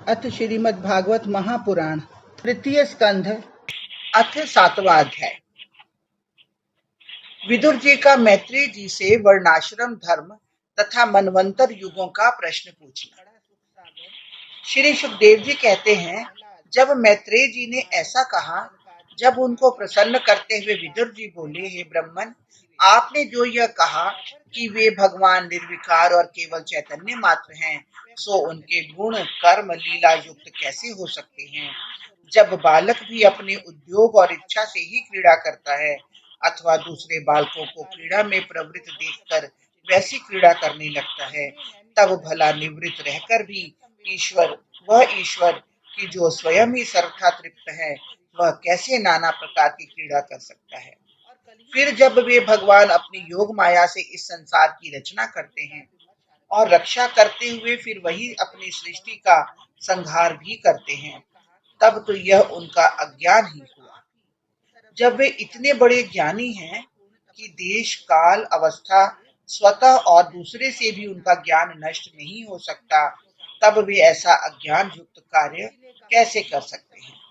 अथ श्रीमद् भागवत महापुराण तृतीय स्कंध अथ 7वां अध्याय। विदुर जी का मैत्री जी से वर्णाश्रम धर्म तथा मनवंतर युगों का प्रश्न पूछना। श्री सुखदेव जी कहते हैं, जब मैत्रेय जी ने ऐसा कहा, जब उनको प्रसन्न करते हुए विदुर जी बोले, हे ब्रह्मन, आपने जो यह कहा कि वे भगवान निर्विकार और केवल चैतन्य मात्र हैं, सो उनके गुण कर्म लीला युक्त कैसे हो सकते हैं? जब बालक भी अपने उद्योग और इच्छा से ही क्रीड़ा करता है अथवा दूसरे बालकों को क्रीड़ा में प्रवृत्त देखकर वैसी क्रीड़ा करने लगता है, तब भला निवृत्त रहकर भी ईश्वर की जो स्वयं ही सर्वथा तृप्त है, वह कैसे नाना प्रकार की क्रीड़ा कर सकता है? फिर जब वे भगवान अपनी योग माया से इस संसार की रचना करते हैं और रक्षा करते हुए फिर वही अपनी सृष्टि का संहार भी करते हैं, तब तो यह उनका अज्ञान ही हुआ। जब वे इतने बड़े ज्ञानी हैं कि देश काल अवस्था स्वतः और दूसरे से भी उनका ज्ञान नष्ट नहीं हो सकता, तब वे ऐसा अज्ञान युक्त कार्य कैसे कर सकते हैं?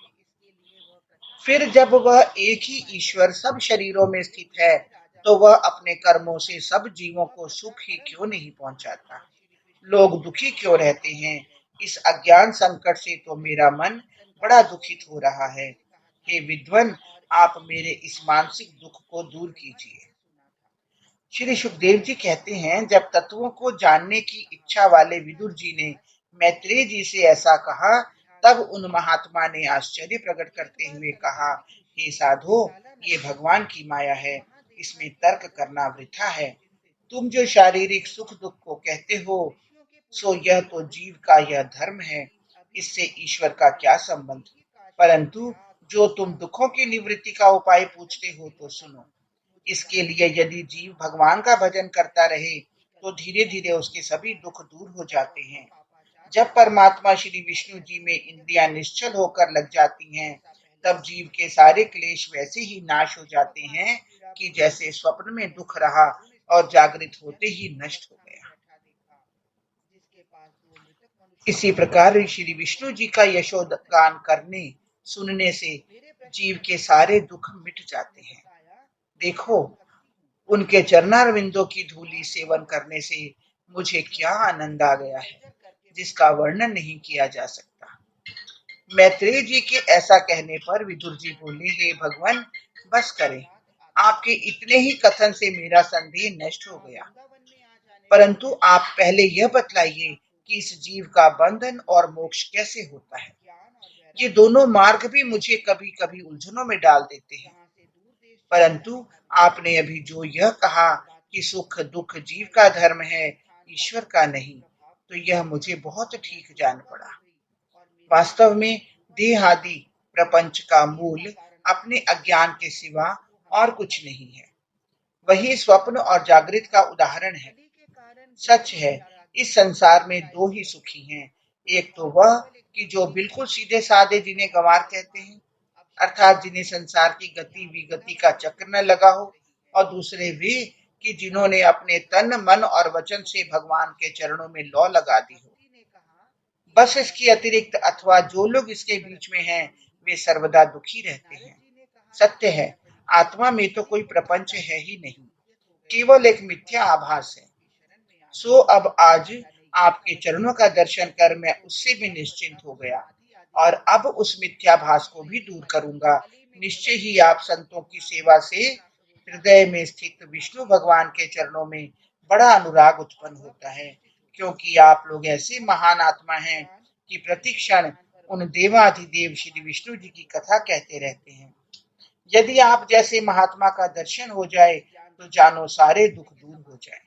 फिर जब वह एक ही ईश्वर सब शरीरों में स्थित है, तो वह अपने कर्मों से सब जीवों को सुख ही क्यों नहीं पहुंचाता? लोग दुखी क्यों रहते हैं? इस अज्ञान संकट से तो मेरा मन बड़ा दुखित हो रहा है। हे विद्वन, आप मेरे इस मानसिक दुख को दूर कीजिए। श्री सुखदेव जी कहते हैं, जब तत्वों को जानने की इच्छा वाले विदुर जी ने मैत्रेय जी से ऐसा कहा, तब उन महात्मा ने आश्चर्य प्रकट करते हुए कहा, हे साधो, ये भगवान की माया है, इसमें तर्क करना वृथा है। तुम जो शारीरिक सुख दुख को कहते हो, सो यह तो जीव का यह धर्म है, इससे ईश्वर का क्या संबंध? परंतु जो तुम दुखों की निवृत्ति का उपाय पूछते हो, तो सुनो। इसके लिए यदि जीव भगवान का भजन करता रहे, तो धीरे धीरे उसके सभी दुख दूर हो जाते हैं। जब परमात्मा श्री विष्णु जी में इंद्रियां निश्चल होकर लग जाती हैं, तब जीव के सारे क्लेश वैसे ही नाश हो जाते हैं कि जैसे स्वप्न में दुख रहा और जागृत होते ही नष्ट हो गया। इसी प्रकार श्री विष्णु जी का यशोगान करने सुनने से जीव के सारे दुख मिट जाते हैं। देखो, उनके चरणारविंदों की धूली सेवन करने से मुझे क्या आनंद आ गया है, जिसका वर्णन नहीं किया जा सकता। मैत्रेय जी के ऐसा कहने पर विदुर जी बोले, हे भगवान, बस करें, आपके इतने ही कथन से मेरा संदेह नष्ट हो गया। परंतु आप पहले यह बतलाइए कि इस जीव का बंधन और मोक्ष कैसे होता है। ये दोनों मार्ग भी मुझे कभी कभी उलझनों में डाल देते हैं। परंतु आपने अभी जो यह कहा कि सुख दुख जीव का धर्म है, ईश्वर का नहीं, तो यह मुझे बहुत ठीक जान पड़ा। वास्तव में देह आदि प्रपंच का मूल अपने अज्ञान के सिवा और कुछ नहीं है। वही स्वप्न और जागृत का उदाहरण है। सच है, इस संसार में दो ही सुखी हैं। एक तो वह कि जो बिल्कुल सीधे साधे, जिन्हें गंवार कहते हैं, अर्थात जिन्हें संसार की गति विगति का चक्र न लगा हो, और दूसरे वे कि जिन्होंने अपने तन मन और वचन से भगवान के चरणों में लौ लगा दी हो। बस इसके अतिरिक्त अथवा जो लोग इसके बीच में हैं, वे सर्वदा दुखी रहते हैं। सत्य है, आत्मा में तो कोई प्रपंच है ही नहीं, केवल एक मिथ्या आभास है। सो अब आज आपके चरणों का दर्शन कर मैं उससे भी निश्चिंत हो गया, और अब उस मिथ्याभास को भी दूर करूंगा। निश्चय ही आप संतों की सेवा से हृदय में स्थित विष्णु भगवान के चरणों में बड़ा अनुराग उत्पन्न होता है, क्योंकि आप लोग ऐसे महान आत्मा हैं कि प्रतिक्षण उन देवाधिदेव श्री विष्णु जी की कथा कहते रहते हैं। यदि आप जैसे महात्मा का दर्शन हो जाए, तो जानो सारे दुख दूर हो जाए।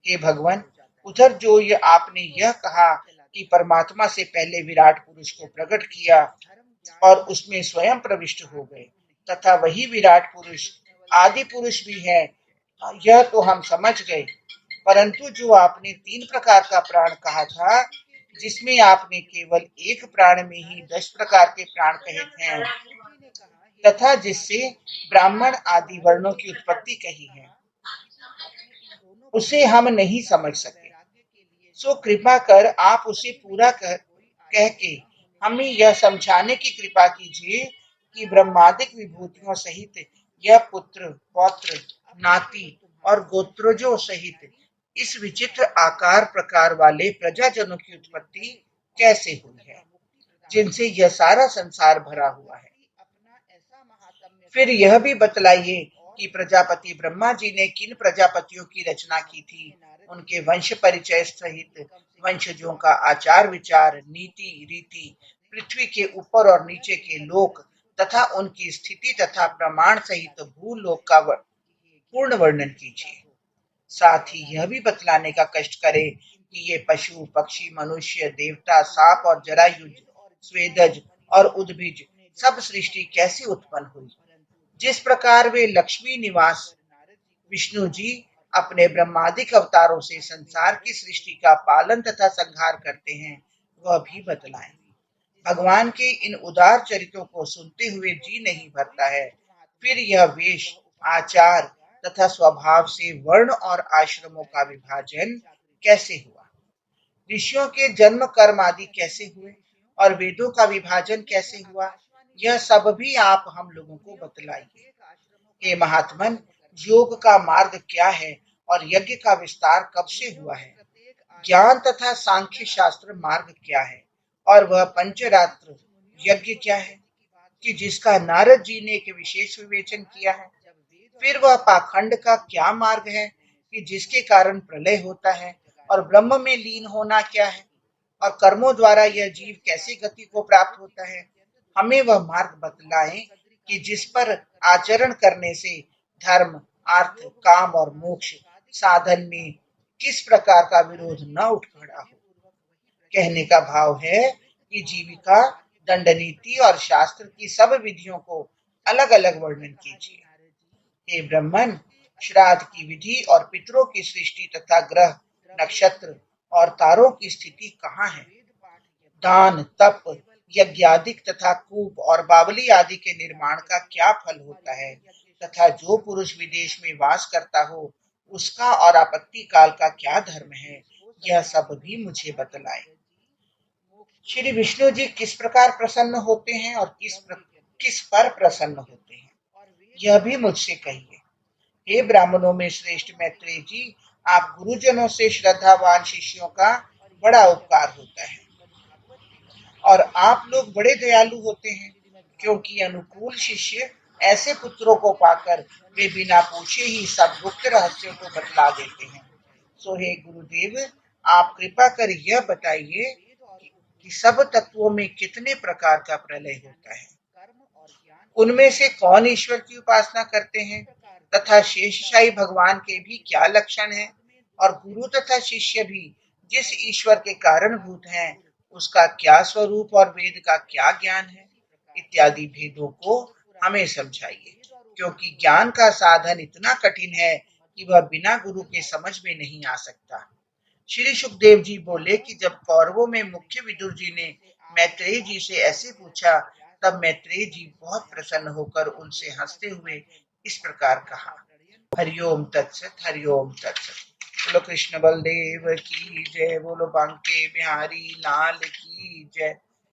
हे भगवान, उधर जो ये आपने यह कहा कि परमात्मा से पहले विराट पुरुष को प्रकट किया और उसमें स्वयं प्रविष्ट हो गए, तथा वही विराट पुरुष आदि पुरुष भी है, यह तो हम समझ गए। परंतु जो आपने 3 प्रकार का प्राण कहा था, जिसमें आपने केवल एक प्राण में ही 10 प्रकार के प्राण कहे हैं, तथा जिससे ब्राह्मण आदि वर्णों की उत्पत्ति कही है, उसे हम नहीं समझ सके। सो कृपा कर आप उसे पूरा कर कह के हमें यह समझाने की कृपा कीजिए कि ब्रह्मादिक विभूतियों सहित यह पुत्र, पौत्र, नाती और गोत्रजों सहित इस विचित्र आकार प्रकार वाले प्रजाजनों की उत्पत्ति कैसे हुई है, जिनसे यह सारा संसार भरा हुआ है। फिर यह भी बतलाइए कि प्रजापति ब्रह्मा जी ने किन प्रजापतियों की रचना की थी, उनके वंश परिचय सहित वंशजों का आचार विचार, नीति रीति, पृथ्वी के ऊपर और नीचे के लोक तथा उनकी स्थिति तथा प्रमाण सहित भूलोक का पूर्ण वर्णन कीजिए। साथ ही यह भी बतलाने का कष्ट करे कि ये पशु, पक्षी, मनुष्य, देवता, सांप और जरायुज, स्वेदज और उद्भिज सब सृष्टि कैसे उत्पन्न हुई। जिस प्रकार वे लक्ष्मी निवास विष्णु जी अपने ब्रह्मादिक अवतारों से संसार की सृष्टि का पालन तथा संहार करते हैं, वह भी बतलाएं। भगवान के इन उदार चरित्रों को सुनते हुए जी नहीं भरता है। फिर यह वेश, आचार तथा स्वभाव से वर्ण और आश्रमों का विभाजन कैसे हुआ, ऋषियों के जन्म कर्म आदि कैसे हुए और वेदों का विभाजन कैसे हुआ, यह सब भी आप हम लोगों को बतलाइए। हे महात्मन, योग का मार्ग क्या है और यज्ञ का विस्तार कब से हुआ है, ज्ञान तथा सांख्य शास्त्र मार्ग क्या है और वह पंचरात्र यज्ञ क्या है कि जिसका नारद जी ने एक विशेष विवेचन किया है। फिर वह पाखंड का क्या मार्ग है कि जिसके कारण प्रलय होता है और ब्रह्म में लीन होना क्या है और कर्मों द्वारा यह जीव कैसे गति को प्राप्त होता है। हमें वह मार्ग बतलाएं कि जिस पर आचरण करने से धर्म, अर्थ, काम और मोक्ष साधन में किस प्रकार का विरोध न उठ खड़ा हो। कहने का भाव है कि जीविका, दंड नीति और शास्त्र की सब विधियों को अलग अलग वर्णन कीजिए। हे ब्रह्मन, श्राद्ध की विधि और पितरों की सृष्टि तथा ग्रह, नक्षत्र और तारों की स्थिति कहाँ है। दान, तप, यज्ञादिक तथा कूप और बावली आदि के निर्माण का क्या फल होता है तथा जो पुरुष विदेश में वास करता हो उसका और आपत्ति काल का क्या धर्म है, यह सब भी मुझे बतलाए। श्री विष्णु जी किस प्रकार प्रसन्न होते हैं और किस पर प्रसन्न होते हैं, यह भी मुझसे कहिए। हे ब्राह्मणों में श्रेष्ठ मैत्रेय जी, आप गुरुजनों से श्रद्धावान शिष्यों का बड़ा उपकार होता है और आप लोग बड़े दयालु होते हैं, क्योंकि अनुकूल शिष्य ऐसे पुत्रों को पाकर वे बिना पूछे ही सब गुप्त रहस्यों को बतला देते हैं। सो हे गुरुदेव, आप कृपा कर यह बताइए कि सब तत्वों में कितने प्रकार का प्रलय होता है, उनमें से कौन ईश्वर की उपासना करते हैं तथा शेषशाही भगवान के भी क्या लक्षण हैं और गुरु तथा शिष्य भी जिस ईश्वर के कारणभूत हैं उसका क्या स्वरूप और वेद का क्या ज्ञान है, इत्यादि भेदों को हमें समझाइए, क्योंकि ज्ञान का साधन इतना कठिन है कि वह बिना गुरु के समझ में नहीं आ सकता। श्री सुखदेव जी बोले कि जब कौरवों में मुख्य विदुर जी ने मैत्रेय जी से ऐसे पूछा, तब मैत्रेय जी बहुत प्रसन्न होकर उनसे हंसते हुए इस प्रकार कहा। हरिओम तत्सत, हरिओम तत्सत। बोलो कृष्ण बलदेव की जय, बोलो बांके बिहारी लाल की जय।